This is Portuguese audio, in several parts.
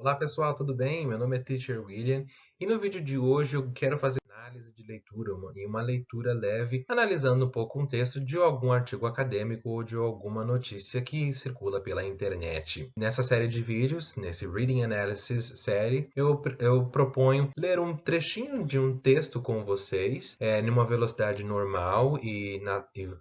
Olá pessoal, tudo bem? Meu nome é Teacher William e no vídeo de hoje eu quero fazer análise de leitura e uma leitura leve, analisando um pouco um texto de algum artigo acadêmico ou de alguma notícia que circula pela internet. Nessa série de vídeos, nesse Reading Analysis série, eu proponho ler um trechinho de um texto com vocês, numa velocidade normal e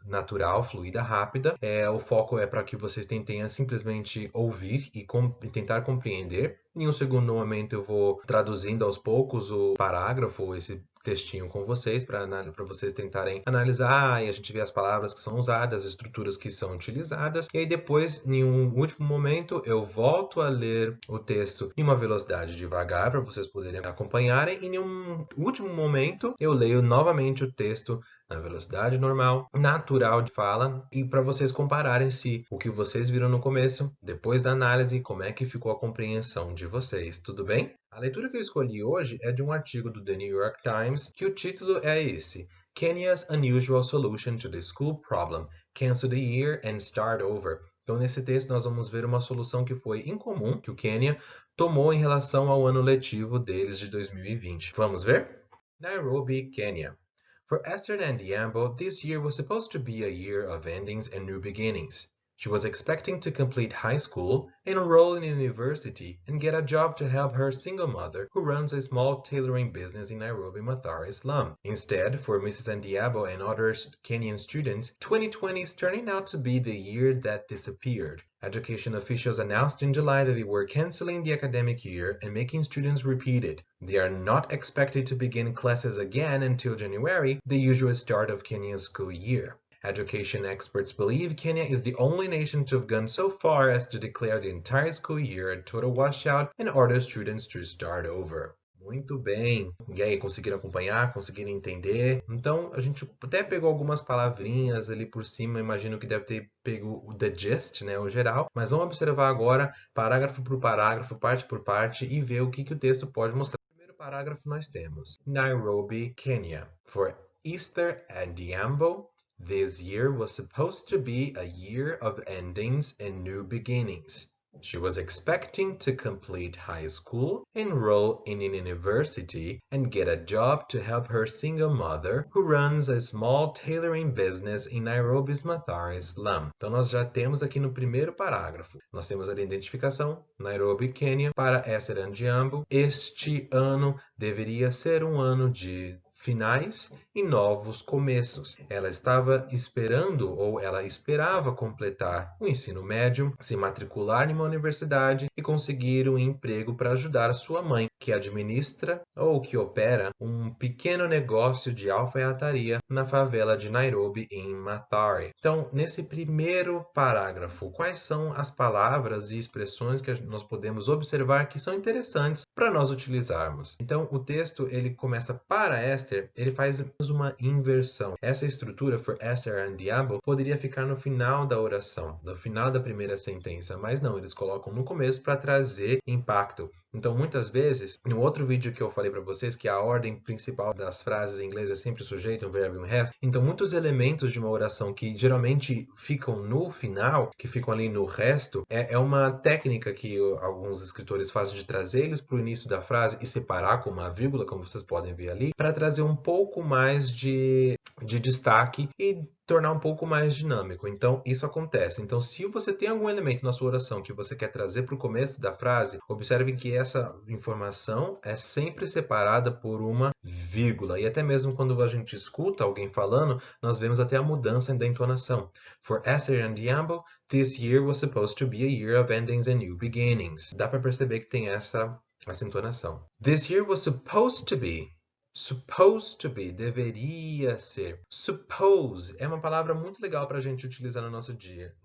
natural, fluida, rápida. O foco é para que vocês tentem simplesmente ouvir e tentar compreender. Em um segundo momento, eu vou traduzindo aos poucos o parágrafo, esse textinho com vocês, para vocês tentarem analisar e a gente vê as palavras que são usadas, as estruturas que são utilizadas. E aí depois, em um último momento, eu volto a ler o texto em uma velocidade devagar, para vocês poderem acompanharem. E em um último momento, eu leio novamente o texto na velocidade normal, natural de fala, e para vocês compararem se o que vocês viram no começo, depois da análise, como é que ficou a compreensão de vocês, tudo bem? A leitura que eu escolhi hoje é de um artigo do The New York Times, que o título é esse: Kenya's Unusual Solution to the School Problem, Cancel the Year and Start Over. Então, nesse texto, nós vamos ver uma solução que foi incomum, que o Quênia tomou em relação ao ano letivo deles de 2020. Vamos ver? Nairobi, Quênia. For Esther Nandiambo, this year was supposed to be a year of endings and new beginnings. She was expecting to complete high school, enroll in university, and get a job to help her single mother who runs a small tailoring business in Nairobi Mathare slum. Instead, for Mrs. Nandiambo and other Kenyan students, 2020 is turning out to be the year that disappeared. Education officials announced in July that they were canceling the academic year and making students repeat it. They are not expected to begin classes again until January, the usual start of Kenya's school year. Education experts believe Kenya is the only nation to have gone so far as to declare the entire school year a total washout and order students to start over. Muito bem. E aí, conseguiram acompanhar? Conseguiram entender? Então, a gente até pegou algumas palavrinhas ali por cima, imagino que deve ter pego o the gist, né, o geral. Mas vamos observar agora, parágrafo por parágrafo, parte por parte, e ver o que o texto pode mostrar. No primeiro parágrafo nós temos Nairobi, Kenya. For Easter and Diambo, this year was supposed to be a year of endings and new beginnings. She was expecting to complete high school, enroll in an university, and get a job to help her single mother, who runs a small tailoring business in Nairobi's Mathare slum. Então, nós já temos aqui no primeiro parágrafo, nós temos a identificação, Nairobi, Quênia, para Esther Andiambo. Este ano deveria ser um ano de finais e novos começos. Ela estava esperando ou ela esperava completar o ensino médio, se matricular em uma universidade e conseguir um emprego para ajudar sua mãe, que administra ou que opera um pequeno negócio de alfaiataria na favela de Nairobi, em Mathare. Então, nesse primeiro parágrafo, quais são as palavras e expressões que nós podemos observar que são interessantes para nós utilizarmos? Então, o texto ele começa para Esther, ele faz uma inversão. Essa estrutura for Esther and Diabo poderia ficar no final da oração, no final da primeira sentença, mas não, eles colocam no começo para trazer impacto. Então, muitas vezes, no outro vídeo que eu falei para vocês que a ordem principal das frases em inglês é sempre o sujeito, um verbo e um resto, então muitos elementos de uma oração que geralmente ficam no final, que ficam ali no resto, é uma técnica que alguns escritores fazem de trazer eles para o início da frase e separar com uma vírgula, como vocês podem ver ali, para trazer um pouco mais de destaque e tornar um pouco mais dinâmico. Então, isso acontece. Então, se você tem algum elemento na sua oração que você quer trazer para o começo da frase, observe que essa informação é sempre separada por uma vírgula. E até mesmo quando a gente escuta alguém falando, nós vemos até a mudança da entonação. For Esther and Diambo, this year was supposed to be a year of endings and new beginnings. Dá para perceber que tem essa entonação. This year was supposed to be. Supposed to be, deveria ser. Suppose é uma palavra muito legal para a gente utilizar no nosso dia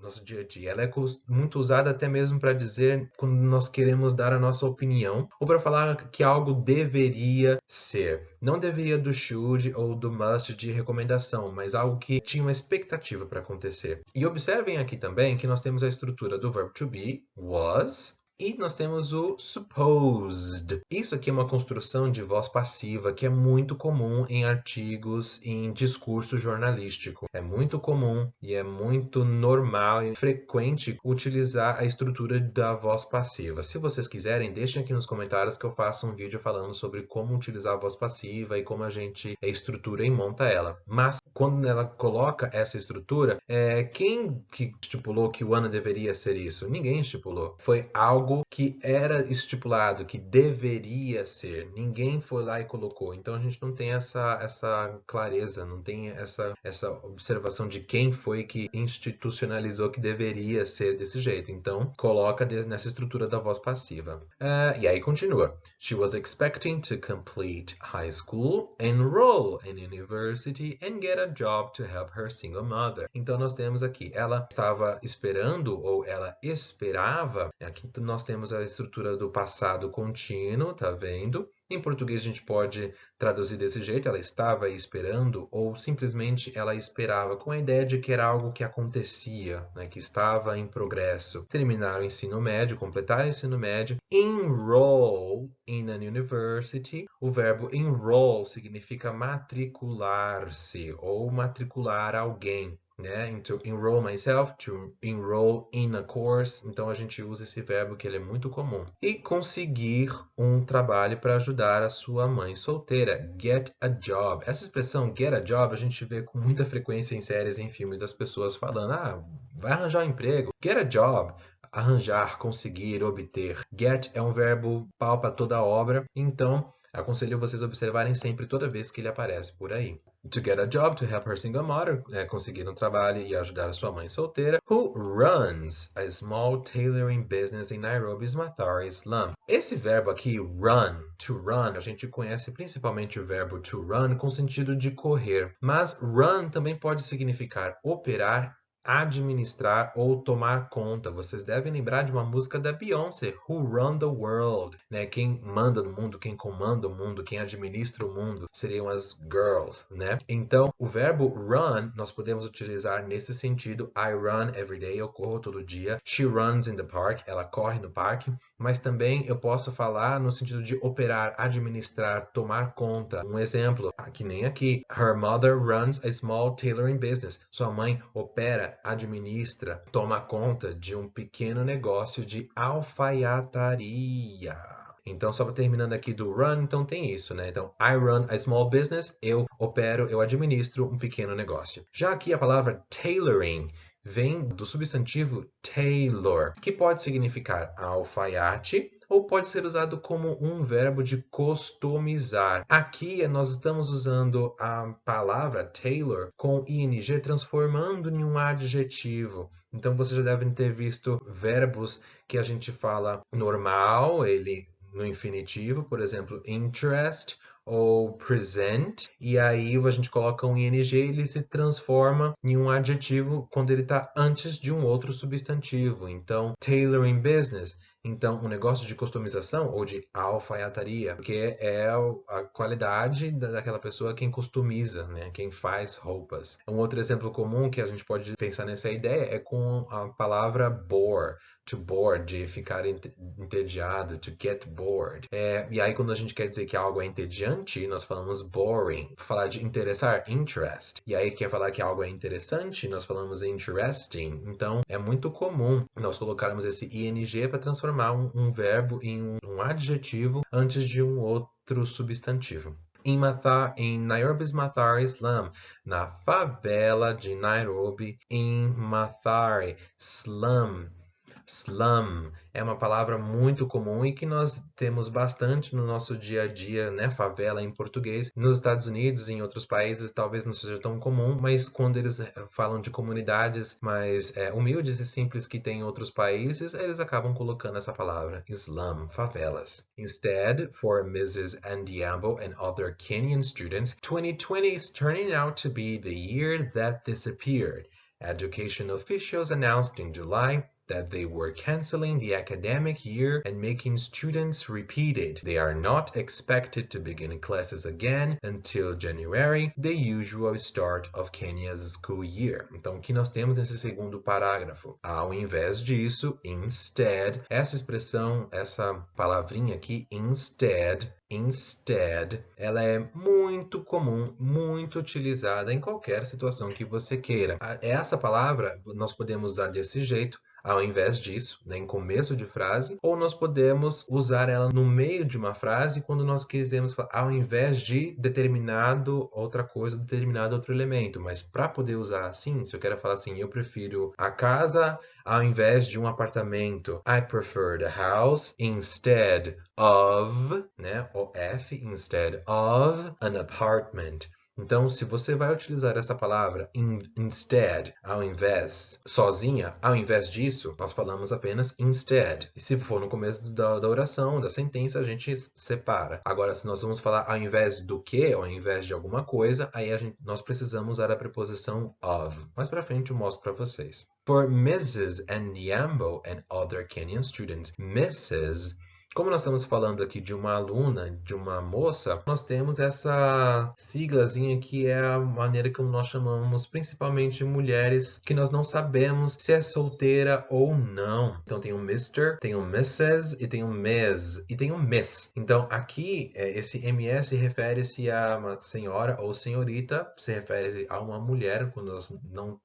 a dia. Ela é muito usada até mesmo para dizer quando nós queremos dar a nossa opinião ou para falar que algo deveria ser. Não deveria do should ou do must de recomendação, mas algo que tinha uma expectativa para acontecer. E observem aqui também que nós temos a estrutura do verbo to be, was, E nós temos o supposed. Isso aqui é uma construção de voz passiva que é muito comum em artigos em discurso jornalístico. É muito comum e é muito normal e frequente utilizar a estrutura da voz passiva. Se vocês quiserem, deixem aqui nos comentários que eu faço um vídeo falando sobre como utilizar a voz passiva e como a gente estrutura e monta ela. Mas quando ela coloca essa estrutura, quem que estipulou que o ano deveria ser isso? Ninguém estipulou. Foi algo que era estipulado, que deveria ser. Ninguém foi lá e colocou. Então a gente não tem essa clareza, não tem essa observação de quem foi que institucionalizou que deveria ser desse jeito. Então coloca nessa estrutura da voz passiva. E aí continua. She was expecting to complete high school, enroll in university and get a job to help her single mother. Então nós temos aqui, ela estava esperando ou ela esperava. Aqui nós temos a estrutura do passado contínuo, tá vendo? Em português a gente pode traduzir desse jeito, ela estava esperando, ou simplesmente ela esperava, com a ideia de que era algo que acontecia, né, que estava em progresso. Terminar o ensino médio, completar o ensino médio, enroll in an university. O verbo enroll significa matricular-se ou matricular alguém. Né? To enroll myself, to enroll in a course. Então a gente usa esse verbo que ele é muito comum. E conseguir um trabalho para ajudar a sua mãe solteira. Get a job. Essa expressão get a job a gente vê com muita frequência em séries e em filmes das pessoas falando: vai arranjar um emprego. Get a job. Arranjar, conseguir, obter. Get é um verbo pau para toda a obra. Então aconselho vocês a observarem sempre toda vez que ele aparece por aí. To get a job, to help her single mother, conseguir um trabalho e ajudar a sua mãe solteira, who runs a small tailoring business in Nairobi's Mathare slum. Esse verbo aqui, run, to run, a gente conhece principalmente o verbo to run com sentido de correr, mas run também pode significar operar, administrar ou tomar conta. Vocês devem lembrar de uma música da Beyoncé, Who Run the World, né? Quem manda no mundo, quem comanda o mundo, quem administra o mundo seriam as girls, né? Então, o verbo run nós podemos utilizar nesse sentido. I run every day, eu corro todo dia. She runs in the park, ela corre no parque. Mas também eu posso falar no sentido de operar, administrar, tomar conta. Um exemplo, que nem aqui. Her mother runs a small tailoring business. Sua mãe opera, administra, toma conta de um pequeno negócio de alfaiataria. Então, só terminando aqui do run, então tem isso, né? Então, I run a small business, eu opero, eu administro um pequeno negócio. Já aqui a palavra tailoring vem do substantivo tailor, que pode significar alfaiate ou pode ser usado como um verbo de customizar. Aqui nós estamos usando a palavra tailor com ing, transformando em um adjetivo. Então vocês já devem ter visto verbos que a gente fala normal, ele no infinitivo, por exemplo, interest ou present, e aí a gente coloca um ing e ele se transforma em um adjetivo quando ele está antes de um outro substantivo. Então, tailoring business, então um negócio de customização ou de alfaiataria, porque é a qualidade daquela pessoa quem customiza, né? Quem faz roupas. Um outro exemplo comum que a gente pode pensar nessa ideia é com a palavra bore. To bore, de ficar entediado, to get bored. E aí, quando a gente quer dizer que algo é entediante, nós falamos boring. Falar de interessar, interest. E aí, quer falar que algo é interessante, nós falamos interesting. Então, é muito comum nós colocarmos esse ing para transformar um verbo em um adjetivo antes de um outro substantivo. Em Nairobi's Mathare slum, na favela de Nairobi, em Mathare, slum. Slum é uma palavra muito comum e que nós temos bastante no nosso dia a dia, né? Favela em português. Nos Estados Unidos e em outros países talvez não seja tão comum, mas quando eles falam de comunidades mais humildes e simples que tem em outros países, eles acabam colocando essa palavra, slum, favelas. Instead, for Mrs. Andiambo and other Kenyan students, 2020 is turning out to be the year that disappeared. Education officials announced in July that they were canceling the academic year and making students repeat it. They are not expected to begin classes again until January, the usual start of Kenya's school year. Então, o que nós temos nesse segundo parágrafo? Ao invés disso, instead, essa expressão, essa palavrinha aqui, instead, ela é muito comum, muito utilizada em qualquer situação que você queira. Essa palavra nós podemos usar desse jeito, ao invés disso, né, em começo de frase, ou nós podemos usar ela no meio de uma frase quando nós quisermos falar ao invés de determinado outra coisa, determinado outro elemento. Mas para poder usar assim, se eu quero falar assim, eu prefiro a casa ao invés de um apartamento. I prefer the house instead of, né, of, instead of an apartment. Então, se você vai utilizar essa palavra instead, ao invés, sozinha, ao invés disso, nós falamos apenas instead. E se for no começo da oração, da sentença, a gente separa. Agora, se nós vamos falar ao invés do que, ou ao invés de alguma coisa, aí nós precisamos usar a preposição of. Mais para frente eu mostro para vocês. For Mrs. Nyambo and other Kenyan students, Mrs. Como nós estamos falando aqui de uma aluna, de uma moça, nós temos essa siglazinha que é a maneira como nós chamamos principalmente mulheres que nós não sabemos se é solteira ou não. Então tem um Mr., tem um Mrs. e tem um Ms. e tem um Miss. Então aqui esse MS refere-se a uma senhora ou senhorita, se refere a uma mulher quando nós não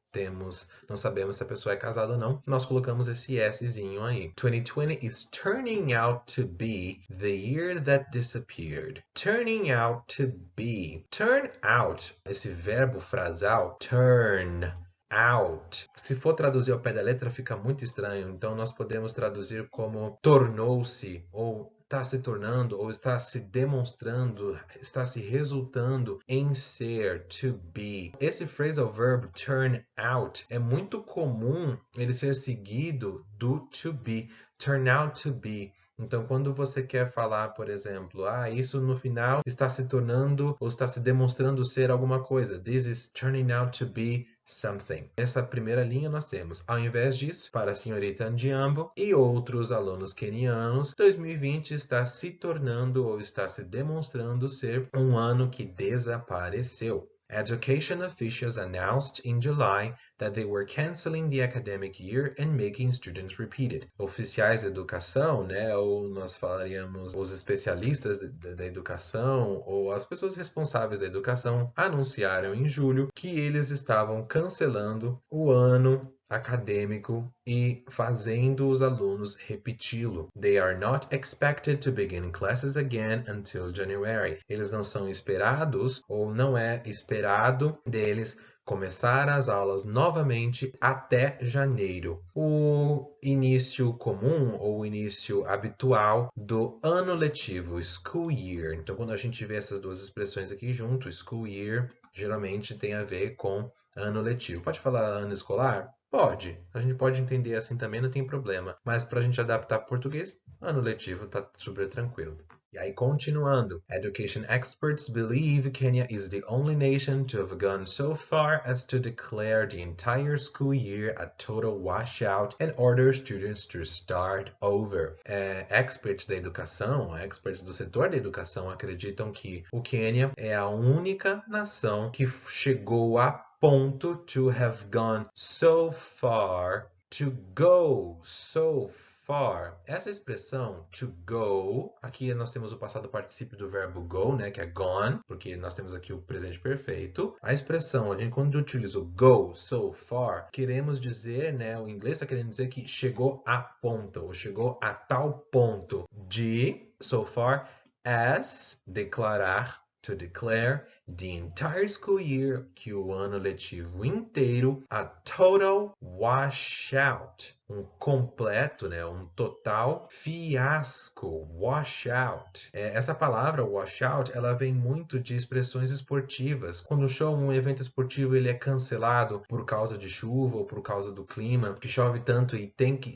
sabemos se a pessoa é casada ou não, nós colocamos esse Szinho aí. 2020 is turning out to be the year that disappeared. Turning out to be. Turn out, esse verbo frasal, turn out. Se for traduzir ao pé da letra fica muito estranho, então nós podemos traduzir como tornou-se ou está se tornando ou está se demonstrando, está se resultando em ser, to be. Esse phrasal verb turn out é muito comum ele ser seguido do to be, turn out to be. Então, quando você quer falar, por exemplo, isso no final está se tornando ou está se demonstrando ser alguma coisa. This is turning out to be something. Nessa primeira linha nós temos, ao invés disso, para a senhorita Ndiambo e outros alunos quenianos, 2020 está se tornando ou está se demonstrando ser um ano que desapareceu. Education officials announced in July that they were canceling the academic year and making students repeat it. Oficiais da educação, né, ou nós falaríamos os especialistas da educação ou as pessoas responsáveis da educação anunciaram em julho que eles estavam cancelando o ano acadêmico e fazendo os alunos repeti-lo. They are not expected to begin classes again until January. Eles não são esperados ou não é esperado deles começar as aulas novamente até janeiro. O início comum ou o início habitual do ano letivo, school year. Então, quando a gente vê essas duas expressões aqui junto, school year, geralmente tem a ver com ano letivo. Pode falar ano escolar? Pode. A gente pode entender assim também, não tem problema. Mas para a gente adaptar para português, ano letivo tá super tranquilo. E aí, continuando. Education experts believe Kenya is the only nation to have gone so far as to declare the entire school year a total washout and order students to start over. Experts da educação, experts do setor da educação acreditam que o Quênia é a única nação que chegou a ponto to have gone so far, to go so far. Essa expressão to go, aqui nós temos o passado particípio do verbo go, né, que é gone, porque nós temos aqui o presente perfeito. A expressão, a gente quando utiliza o go so far, queremos dizer, né, o inglês está querendo dizer que chegou a ponto, ou chegou a tal ponto de so far as declarar, to declare the entire school year, que o ano letivo inteiro, a total washout, um completo, né, um total fiasco, washout. Essa palavra washout, ela vem muito de expressões esportivas. Quando um evento esportivo ele é cancelado por causa de chuva ou por causa do clima, que chove tanto e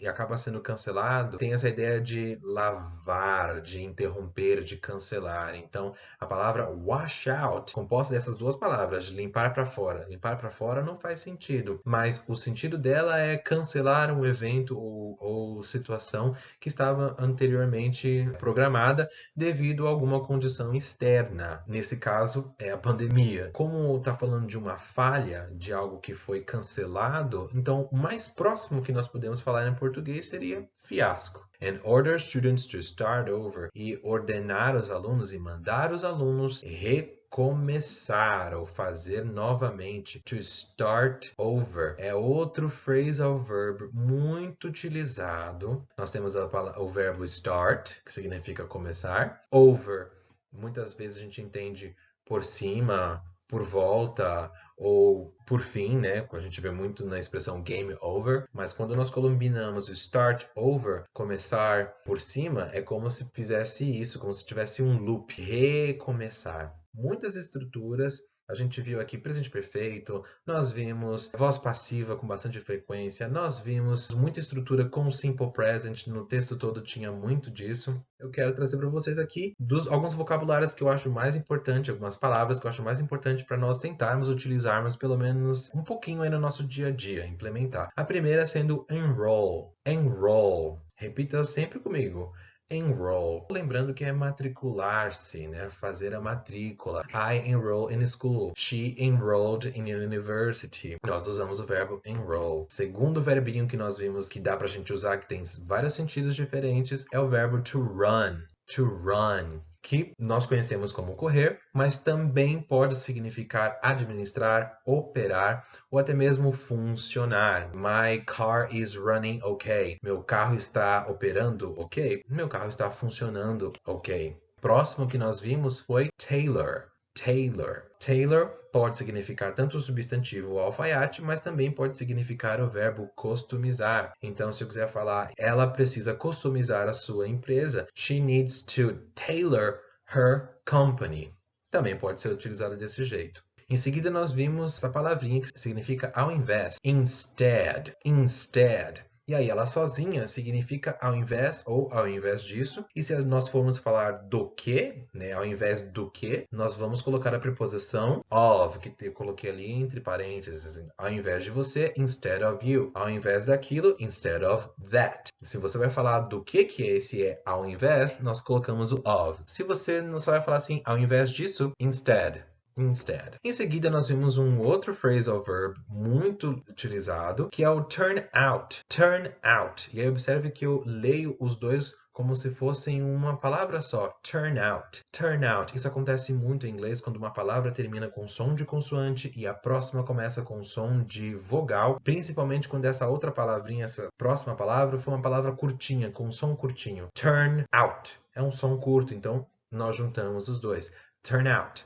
acaba sendo cancelado, tem essa ideia de lavar, de interromper, de cancelar. Então, a palavra washout composta dessas duas palavras, de limpar para fora. Limpar para fora não faz sentido, mas o sentido dela é cancelar um evento ou situação que estava anteriormente programada devido a alguma condição externa. Nesse caso, é a pandemia. Como está falando de uma falha, de algo que foi cancelado, então o mais próximo que nós podemos falar em português seria fiasco. And order students to start over. E ordenar os alunos e mandar os alunos recomeçar ou fazer novamente. To start over. É outro phrasal verb muito utilizado. Nós temos o verbo start, que significa começar. Over. Muitas vezes a gente entende por cima, por volta ou por fim, né? A gente vê muito na expressão game over, mas quando nós combinamos o start over, começar por cima, é como se fizesse isso, como se tivesse um loop, recomeçar. Muitas estruturas a gente viu aqui presente perfeito, nós vimos voz passiva com bastante frequência, nós vimos muita estrutura com o simple present, no texto todo tinha muito disso. Eu quero trazer para vocês aqui alguns vocabulários que eu acho mais importante, algumas palavras que eu acho mais importante para nós tentarmos utilizarmos pelo menos um pouquinho aí no nosso dia a dia, implementar. A primeira sendo enroll. Enroll. Repita sempre comigo. Enroll. Lembrando que é matricular-se, né? Fazer a matrícula. I enroll in school. She enrolled in university. Nós usamos o verbo enroll. Segundo verbinho que nós vimos que dá pra gente usar, que tem vários sentidos diferentes, é o verbo to run. To run. Que nós conhecemos como correr, mas também pode significar administrar, operar ou até mesmo funcionar. My car is running okay. Meu carro está operando ok. Meu carro está funcionando ok. Próximo que nós vimos foi tailor. Tailor. Tailor pode significar tanto o substantivo o alfaiate, mas também pode significar o verbo customizar. Então, se eu quiser falar, ela precisa customizar a sua empresa, she needs to tailor her company. Também pode ser utilizado desse jeito. Em seguida, nós vimos essa palavrinha que significa ao invés. Instead. Instead. E aí, ela sozinha significa ao invés ou ao invés disso. E se nós formos falar do que, né, ao invés do que, nós vamos colocar a preposição of, que eu coloquei ali entre parênteses. Ao invés de você, instead of you. Ao invés daquilo, instead of that. Se você vai falar do que é esse ao invés, nós colocamos o of. Se você não só vai falar assim, ao invés disso, instead. Instead. Em seguida, nós vimos um outro phrasal verb muito utilizado, que é o turn out. Turn out. E aí, observe que eu leio os dois como se fossem uma palavra só. Turn out. Turn out. Isso acontece muito em inglês quando uma palavra termina com som de consoante e a próxima começa com som de vogal, principalmente quando essa outra palavrinha, essa próxima palavra, foi uma palavra curtinha, com um som curtinho. Turn out. É um som curto, então nós juntamos os dois. Turn out.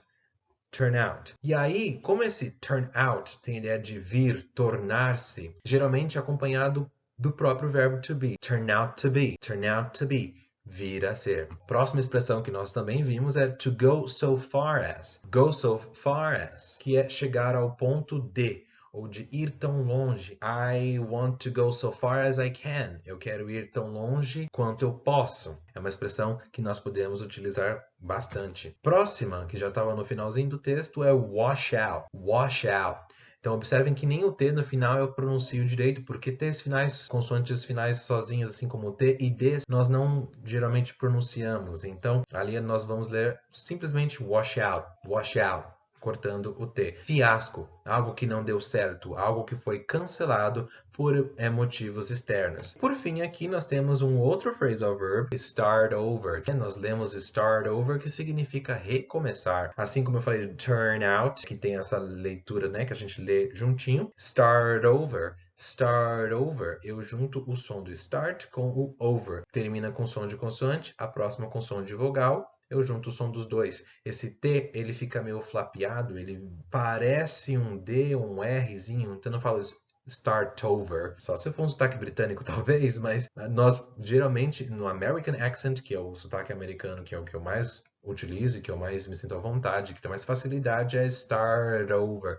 Turn out. E aí, como esse turn out tem a ideia de vir, tornar-se, geralmente acompanhado do próprio verbo to be. Turn out to be. Turn out to be. Vir a ser. Próxima expressão que nós também vimos é to go so far as. Go so far as, que é chegar ao ponto de, ou de ir tão longe. I want to go so far as I can. Eu quero ir tão longe quanto eu posso. É uma expressão que nós podemos utilizar bastante. Próxima, que já estava no finalzinho do texto, é wash out. Wash out. Então, observem que nem o T no final eu pronuncio direito, porque T's finais, consoantes finais sozinhos, assim como o T e D, nós não geralmente pronunciamos. Então, ali nós vamos ler simplesmente wash out. Wash out. Cortando o T. Fiasco, algo que não deu certo, algo que foi cancelado por motivos externos. Por fim, aqui nós temos um outro phrasal verb, start over. Nós lemos start over, que significa recomeçar. Assim como eu falei de turn out, que tem essa leitura, né, que a gente lê juntinho. Start over. Start over, eu junto o som do start com o over. Termina com som de consoante, a próxima com som de vogal. Eu junto o som dos dois. Esse T, ele fica meio flapeado, ele parece um D, um Rzinho, então eu não falo start over. Só se for um sotaque britânico, talvez, mas nós, geralmente, no American accent, que é o sotaque americano, que é o que eu mais utilizo e que eu mais me sinto à vontade, que tem mais facilidade é start over.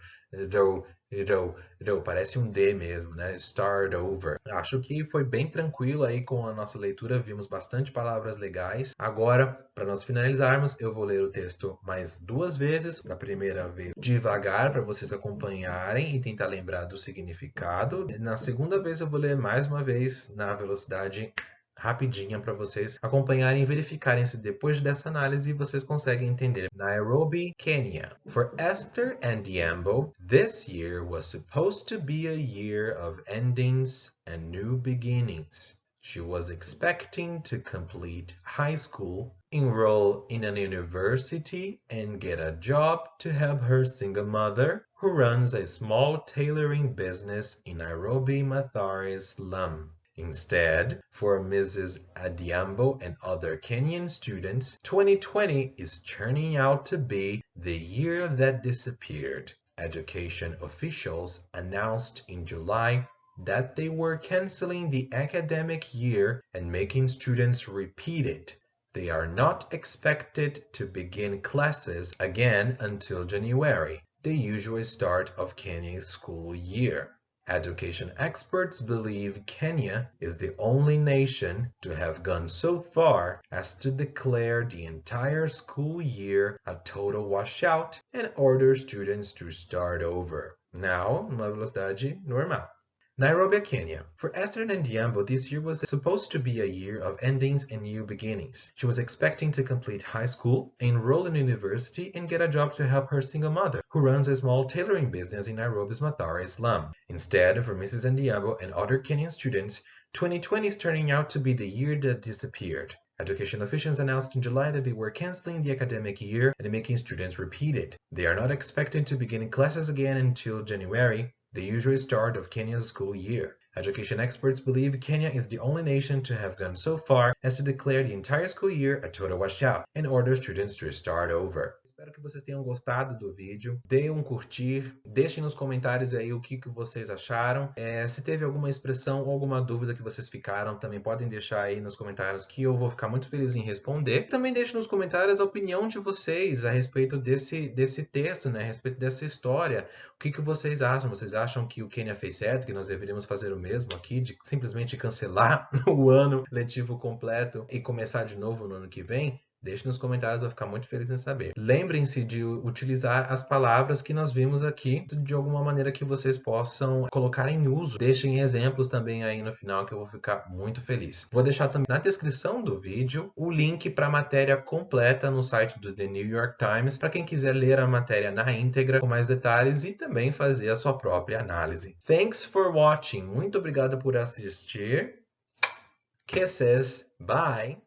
Parece um D mesmo, né? Start over. Acho que foi bem tranquilo aí com a nossa leitura, vimos bastante palavras legais. Agora, para nós finalizarmos, eu vou ler o texto mais 2 vezes. Na primeira vez, devagar, para vocês acompanharem e tentar lembrar do significado. Na segunda vez, eu vou ler mais uma vez na velocidade rapidinha para vocês acompanharem e verificarem se depois dessa análise vocês conseguem entender. Nairobi, Kenya. For Esther and Diambo, this year was supposed to be a year of endings and new beginnings. She was expecting to complete high school, enroll in an university, and get a job to help her single mother, who runs a small tailoring business in Nairobi, Mathare slum. Instead, for Mrs. Adhiambo and other Kenyan students, 2020 is turning out to be the year that disappeared. Education officials announced in July that they were canceling the academic year and making students repeat it. They are not expected to begin classes again until January, the usual start of Kenya's school year. Education experts believe Kenya is the only nation to have gone so far as to declare the entire school year a total washout and order students to start over. Now, numa velocidade normal. Nairobi, Kenya. For Esther and Diambo, this year was supposed to be a year of endings and new beginnings. She was expecting to complete high school, enroll in university, and get a job to help her single mother, who runs a small tailoring business in Nairobi's Mathare slum. Instead, for Mrs. Ndiambo and other Kenyan students, 2020 is turning out to be the year that disappeared. Education officials announced in July that they were canceling the academic year and making students repeat it. They are not expected to begin classes again until January, the usual start of Kenya's school year. Education experts believe Kenya is the only nation to have gone so far as to declare the entire school year a total washout and order students to start over. Espero que vocês tenham gostado do vídeo. Deem um curtir, deixem nos comentários aí o que vocês acharam. Se teve alguma expressão ou alguma dúvida que vocês ficaram, também podem deixar aí nos comentários que eu vou ficar muito feliz em responder. Também deixem nos comentários a opinião de vocês a respeito desse texto, né? A respeito dessa história. O que vocês acham? Vocês acham que o Kenya fez certo, que nós deveríamos fazer o mesmo aqui, de simplesmente cancelar o ano letivo completo e começar de novo no ano que vem? Deixe nos comentários, eu vou ficar muito feliz em saber. Lembrem-se de utilizar as palavras que nós vimos aqui de alguma maneira que vocês possam colocar em uso. Deixem exemplos também aí no final que eu vou ficar muito feliz. Vou deixar também na descrição do vídeo o link para a matéria completa no site do The New York Times para quem quiser ler a matéria na íntegra com mais detalhes e também fazer a sua própria análise. Thanks for watching. Muito obrigado por assistir. Kisses. Bye.